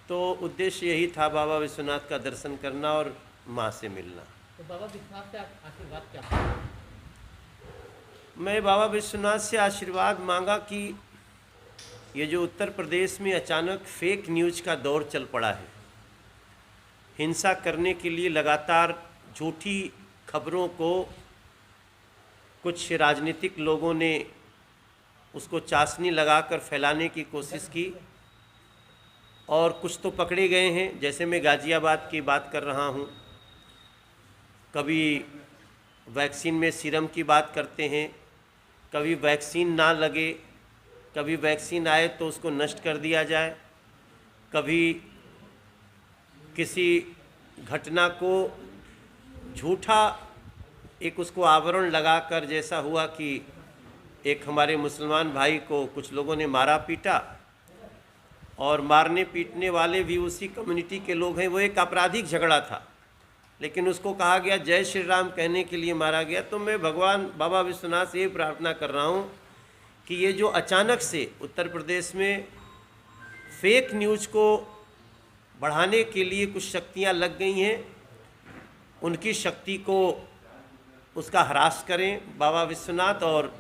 तो उद्देश्य यही था बाबा विश्वनाथ का दर्शन करना और माँ से मिलना। तो बाबा विश्वनाथ से आशीर्वाद क्या मांगा? मैं बाबा विश्वनाथ से आशीर्वाद मांगा कि ये जो उत्तर प्रदेश में अचानक फेक न्यूज़ का दौर चल पड़ा है, हिंसा करने के लिए लगातार झूठी खबरों को कुछ राजनीतिक लोगों ने उसको चाशनी लगाकर फैलाने की कोशिश की और कुछ तो पकड़े गए हैं। जैसे मैं गाज़ियाबाद की बात कर रहा हूँ, कभी वैक्सीन में सीरम की बात करते हैं, कभी वैक्सीन ना लगे, कभी वैक्सीन आए तो उसको नष्ट कर दिया जाए, कभी किसी घटना को झूठा एक उसको आवरण लगाकर, जैसा हुआ कि एक हमारे मुसलमान भाई को कुछ लोगों ने मारा पीटा और मारने पीटने वाले भी उसी कम्युनिटी के लोग हैं। वो एक आपराधिक झगड़ा था, लेकिन उसको कहा गया जय श्री राम कहने के लिए मारा गया। तो मैं भगवान बाबा विश्वनाथ से ये प्रार्थना कर रहा हूँ कि ये जो अचानक से उत्तर प्रदेश में फेक न्यूज़ को बढ़ाने के लिए कुछ शक्तियाँ लग गई हैं, उनकी शक्ति को उसका ह्रास करें बाबा विश्वनाथ, और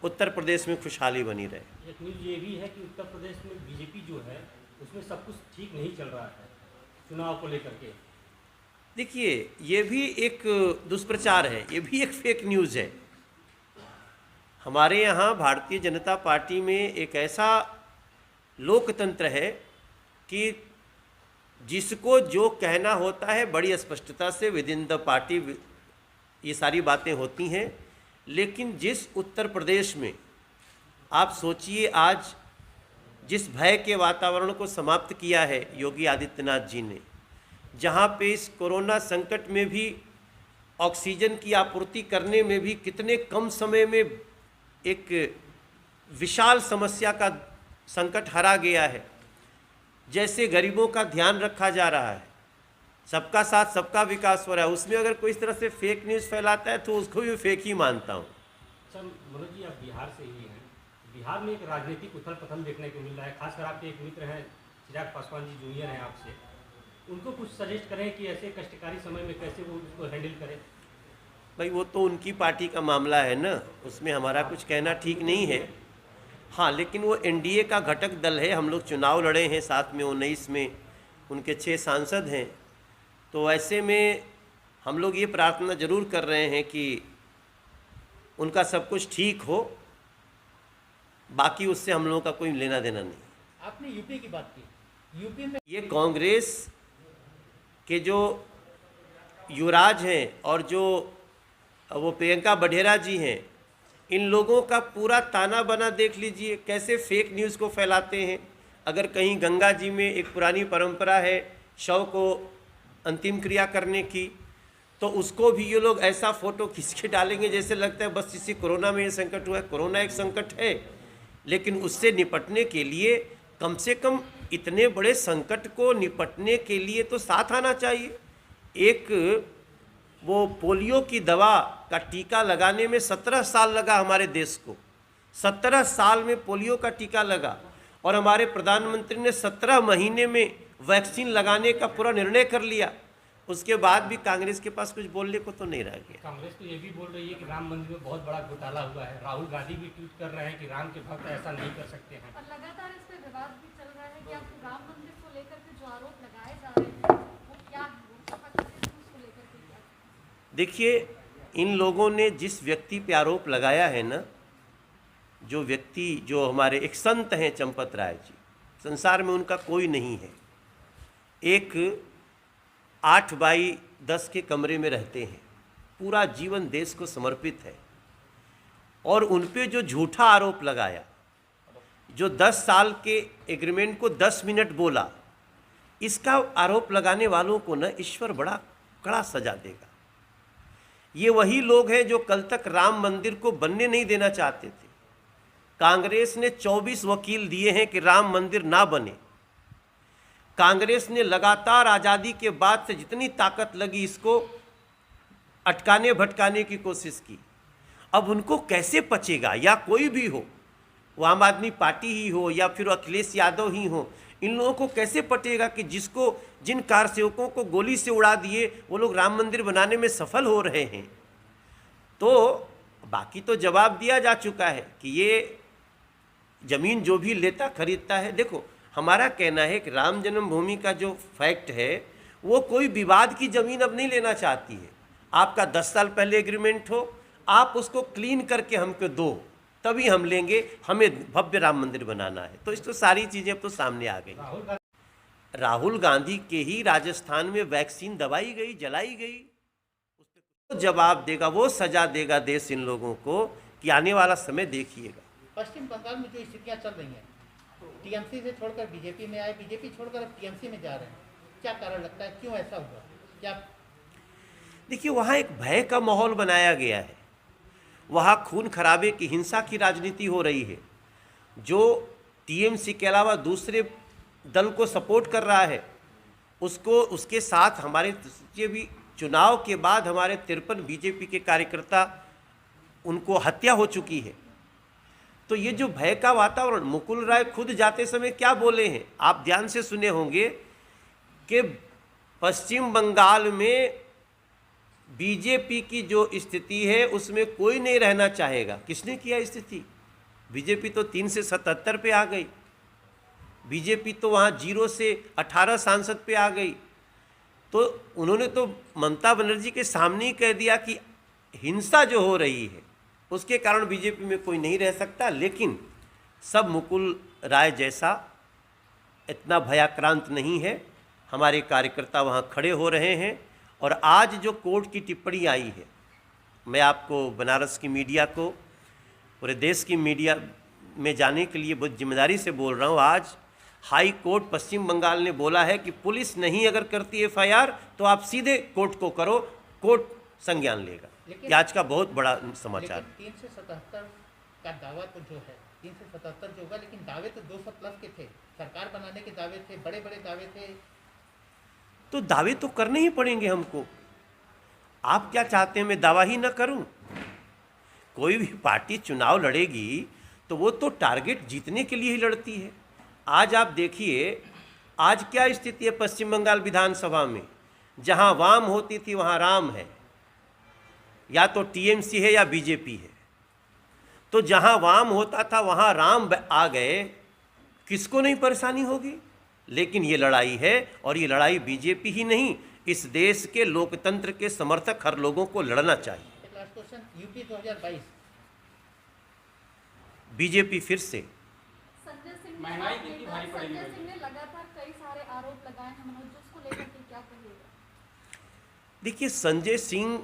उत्तर प्रदेश में खुशहाली बनी रहे। एक न्यूज़ ये भी है कि उत्तर प्रदेश में बीजेपी जो है उसमें सब कुछ ठीक नहीं चल रहा है चुनाव को लेकर के। देखिए, ये भी एक दुष्प्रचार है, ये भी एक फेक न्यूज़ है। हमारे यहाँ भारतीय जनता पार्टी में एक ऐसा लोकतंत्र है कि जिसको जो कहना होता है बड़ी स्पष्टता से विद इन द पार्टी ये सारी बातें होती हैं। लेकिन जिस उत्तर प्रदेश में आप सोचिए, आज जिस भय के वातावरण को समाप्त किया है योगी आदित्यनाथ जी ने, जहाँ पे इस कोरोना संकट में भी ऑक्सीजन की आपूर्ति करने में भी कितने कम समय में एक विशाल समस्या का संकट हरा गया है, जैसे गरीबों का ध्यान रखा जा रहा है, सबका साथ सबका विकास हो रहा है, उसमें अगर कोई इस तरह से फेक न्यूज़ फैलाता है तो उसको भी फेक ही मानता हूँ। सर मनोज जी, आप बिहार से ही हैं। बिहार में एक राजनीतिक उथल पुथल देखने को मिल रहा है, खासकर आपके एक मित्र हैं चिराग पासवान जी, जूनियर हैं आपसे, उनको कुछ सजेस्ट करें कि ऐसे कष्टकारी समय में कैसे वो उसको हैंडल करें। भाई वो तो उनकी पार्टी का मामला है ना, उसमें हमारा कुछ कहना ठीक नहीं है। हाँ, लेकिन वो एनडीए का घटक दल है, हम लोग चुनाव लड़े हैं साथ में 19 में, उनके 6 सांसद हैं। तो ऐसे में हम लोग ये प्रार्थना जरूर कर रहे हैं कि उनका सब कुछ ठीक हो, बाकी उससे हम लोगों का कोई लेना देना नहीं। आपने यूपी की बात की, यूपी में ये कांग्रेस के जो युवराज हैं और जो वो प्रियंका बढ़ेरा जी हैं, इन लोगों का पूरा ताना बना देख लीजिए, कैसे फेक न्यूज़ को फैलाते हैं। अगर कहीं गंगा जी में एक पुरानी परंपरा है शव को अंतिम क्रिया करने की, तो उसको भी ये लोग ऐसा फ़ोटो खींच के डालेंगे जैसे लगता है बस इसी कोरोना में ये संकट हुआ है। कोरोना एक संकट है, लेकिन उससे निपटने के लिए कम से कम इतने बड़े संकट को निपटने के लिए तो साथ आना चाहिए। एक वो पोलियो की दवा का टीका लगाने में 17 साल लगा हमारे देश को, 17 साल में पोलियो का टीका लगा, और हमारे प्रधानमंत्री ने 17 महीने में वैक्सीन लगाने का पूरा निर्णय कर लिया। उसके बाद भी कांग्रेस के पास कुछ बोलने को तो नहीं रह गया। कांग्रेस तो ये भी बोल रही है कि राम मंदिर में बहुत बड़ा घोटाला हुआ है। राहुल गांधी भी ट्वीट कर रहे हैं कि राम के भक्त ऐसा नहीं कर सकते हैं। और लगातार इस पे विवाद भी चल रहा है कि आप राम मंदिर को लेकर के जो आरोप लगाए जा रहे हैं वो क्या है, उसको लेकर के क्या? देखिए, इन लोगों ने जिस व्यक्ति पे आरोप लगाया है ना, जो व्यक्ति जो हमारे एक संत हैं चंपत राय जी, संसार में उनका कोई नहीं है। एक 8 बाई 10 के कमरे में रहते हैं, पूरा जीवन देश को समर्पित है, और उन पे जो झूठा आरोप लगाया, जो 10 साल के एग्रीमेंट को 10 मिनट बोला, इसका आरोप लगाने वालों को ना ईश्वर बड़ा कड़ा सजा देगा। ये वही लोग हैं जो कल तक राम मंदिर को बनने नहीं देना चाहते थे। कांग्रेस ने 24 वकील दिए हैं कि राम मंदिर ना बने। कांग्रेस ने लगातार आज़ादी के बाद से जितनी ताकत लगी इसको अटकाने भटकाने की कोशिश की। अब उनको कैसे पचेगा, या कोई भी हो, वो आम आदमी पार्टी ही हो या फिर अखिलेश यादव ही हो, इन लोगों को कैसे पटेगा कि जिन कार सेवकों को गोली से उड़ा दिए वो लोग राम मंदिर बनाने में सफल हो रहे हैं। तो बाकी तो जवाब दिया जा चुका है कि ये ज़मीन जो भी लेता खरीदता है। देखो, हमारा कहना है कि राम जन्मभूमि का जो फैक्ट है वो कोई विवाद की ज़मीन अब नहीं लेना चाहती है। आपका 10 साल पहले एग्रीमेंट हो, आप उसको क्लीन करके हमको दो, तभी हम लेंगे। हमें भव्य राम मंदिर बनाना है। तो इस तो सारी चीज़ें अब तो सामने आ गई। राहुल गांधी के ही राजस्थान में वैक्सीन दबाई गई, जलाई गई। उसको जवाब देगा, वो सजा देगा देश इन लोगों को कि आने वाला समय देखिएगा। पश्चिम बंगाल में जो स्थितियाँ चल रही हैं, टीएमसी से छोड़कर बीजेपी में आए, बीजेपी छोड़कर अब टीएमसी में जा रहे हैं, क्या कारण लगता है, क्यों ऐसा हुआ? क्या देखिए, वहाँ एक भय का माहौल बनाया गया है। वहाँ खून खराबे की, हिंसा की राजनीति हो रही है। जो टीएमसी के अलावा दूसरे दल को सपोर्ट कर रहा है उसके साथ हमारे भी चुनाव के बाद हमारे 53 बीजेपी के कार्यकर्ता, उनको हत्या हो चुकी है। तो ये जो भय का वातावरण, मुकुल राय खुद जाते समय क्या बोले हैं आप ध्यान से सुने होंगे कि पश्चिम बंगाल में बीजेपी की जो स्थिति है उसमें कोई नहीं रहना चाहेगा। किसने किया स्थिति? बीजेपी तो 3 से 77 पे आ गई। बीजेपी तो वहाँ 0 से 18 सांसद पे आ गई। तो उन्होंने तो ममता बनर्जी के सामने ही कह दिया कि हिंसा जो हो रही है उसके कारण बीजेपी में कोई नहीं रह सकता। लेकिन सब मुकुल राय जैसा इतना भयाक्रांत नहीं है। हमारे कार्यकर्ता वहाँ खड़े हो रहे हैं। और आज जो कोर्ट की टिप्पणी आई है, मैं आपको बनारस की मीडिया को, पूरे देश की मीडिया में जाने के लिए बहुत जिम्मेदारी से बोल रहा हूँ। आज हाई कोर्ट पश्चिम बंगाल ने बोला है कि पुलिस नहीं अगर करती एफआईआर तो आप सीधे कोर्ट को करो, कोर्ट संज्ञान लेगा। ये आज का बहुत बड़ा समाचार। 377 का दावा तो जो है 377 जो होगा, लेकिन दावे तो 200 प्लस के थे। सरकार बनाने के दावे थे, बड़े बड़े दावे थे। तो दावे तो करने ही पड़ेंगे हमको। आप क्या चाहते हैं मैं दावा ही ना करूं? कोई भी पार्टी चुनाव लड़ेगी तो वो तो टारगेट जीतने के लिए ही लड़ती है। आज आप देखिए, आज क्या स्थिति है पश्चिम बंगाल विधानसभा में। जहां वाम होती थी वहां राम है, या तो टीएमसी है या बीजेपी है। तो जहां वाम होता था वहां राम आ गए, किसको नहीं परेशानी होगी? लेकिन ये लड़ाई है, और ये लड़ाई बीजेपी ही नहीं, इस देश के लोकतंत्र के समर्थक हर लोगों को लड़ना चाहिए। एक लास्ट क्वेश्चन, यूपी 2022 बीजेपी फिर से। संजय सिंह महंगाई कितनी भारी पड़ेगी? संजय सिंह ने लगातार कई सारे आरोप लगाए हैं मनोज, उसको लेकर के क्या कहिएगा? देखिए, संजय सिंह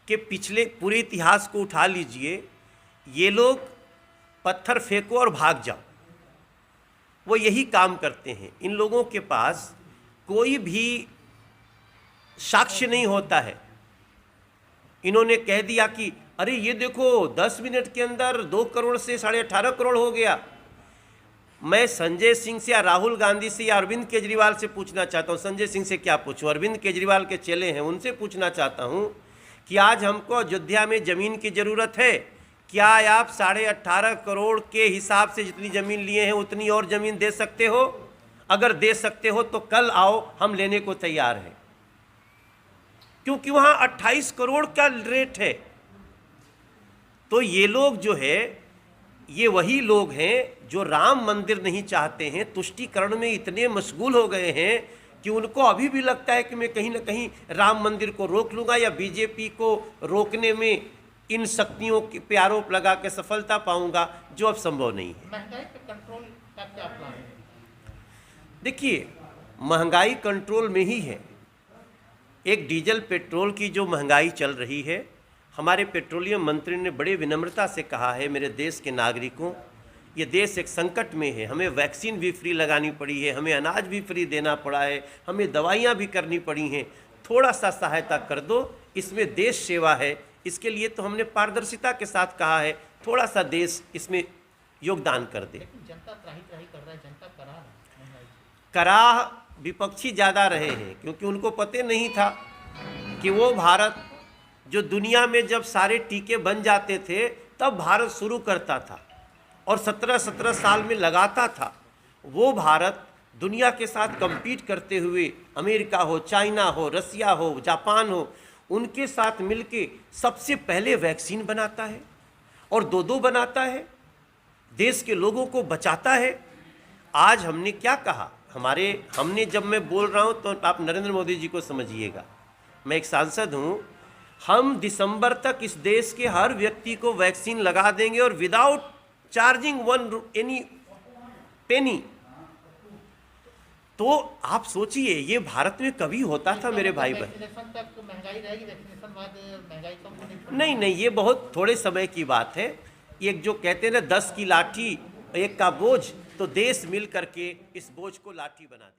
के पिछले पूरे इतिहास को उठा लीजिए। ये लोग पत्थर फेंको और भाग जाओ, वो यही काम करते हैं। इन लोगों के पास कोई भी साक्ष्य नहीं होता है। इन्होंने कह दिया कि अरे ये देखो 10 मिनट के अंदर 2 करोड़ से 18.5 करोड़ हो गया। मैं संजय सिंह से या राहुल गांधी से या अरविंद केजरीवाल से पूछना चाहता हूँ। संजय सिंह से क्या पूछूं? अरविंद केजरीवाल के चेले हैं, उनसे पूछना चाहता हूँ कि आज हमको अयोध्या में ज़मीन की ज़रूरत है, क्या आप 18.5 करोड़ के हिसाब से जितनी ज़मीन लिए हैं उतनी और ज़मीन दे सकते हो? अगर दे सकते हो तो कल आओ, हम लेने को तैयार हैं। क्योंकि वहाँ 28 करोड़ का रेट है। तो ये लोग जो है, ये वही लोग हैं जो राम मंदिर नहीं चाहते हैं, तुष्टीकरण में इतने मशगूल हो गए हैं कि उनको अभी भी लगता है कि मैं कहीं ना कहीं राम मंदिर को रोक लूँगा या बीजेपी को रोकने में इन शक्तियों पे आरोप लगा के सफलता पाऊंगा, जो अब संभव नहीं है। महंगाई पे कंट्रोल का क्या प्लान है? देखिए, महंगाई कंट्रोल में ही है। एक डीजल पेट्रोल की जो महंगाई चल रही है, हमारे पेट्रोलियम मंत्री ने बड़े विनम्रता से कहा है, मेरे देश के नागरिकों, ये देश एक संकट में है, हमें वैक्सीन भी फ्री लगानी पड़ी है, हमें अनाज भी फ्री देना पड़ा है, हमें दवाइयाँ भी करनी पड़ी हैं, थोड़ा सा सहायता कर दो, इसमें देश सेवा है। इसके लिए तो हमने पारदर्शिता के साथ कहा है, थोड़ा सा देश इसमें योगदान कर दे। लेकिन जनता त्राही त्राही कर रहा है, जनता कराह है महंगाई से। कराह विपक्षी ज़्यादा रहे हैं, क्योंकि उनको पता नहीं था कि वो भारत जो दुनिया में जब सारे टीके बन जाते थे तब भारत शुरू करता था और 17-17 साल में लगाता था, वो भारत दुनिया के साथ compete करते हुए अमेरिका हो, चाइना हो, रसिया हो, जापान हो, उनके साथ मिलके सबसे पहले वैक्सीन बनाता है और दो बनाता है, देश के लोगों को बचाता है। आज हमने क्या कहा, हमने जब मैं बोल रहा हूं तो आप नरेंद्र मोदी जी को समझिएगा, मैं एक सांसद हूं, हम दिसंबर तक इस देश के हर व्यक्ति को वैक्सीन लगा देंगे और विदाउट चार्जिंग एनी पेनी। तो आप सोचिए ये भारत में कभी होता था मेरे भाई बहन? वैक्सीनेशन तक महंगाई रहेगी, वैक्सीनेशन बाद महंगाई कम होने नहीं नहीं, ये बहुत थोड़े समय की बात है। एक जो कहते हैं ना 10 की लाठी एक का बोझ, तो देश मिल करके इस बोझ को लाठी बना दे।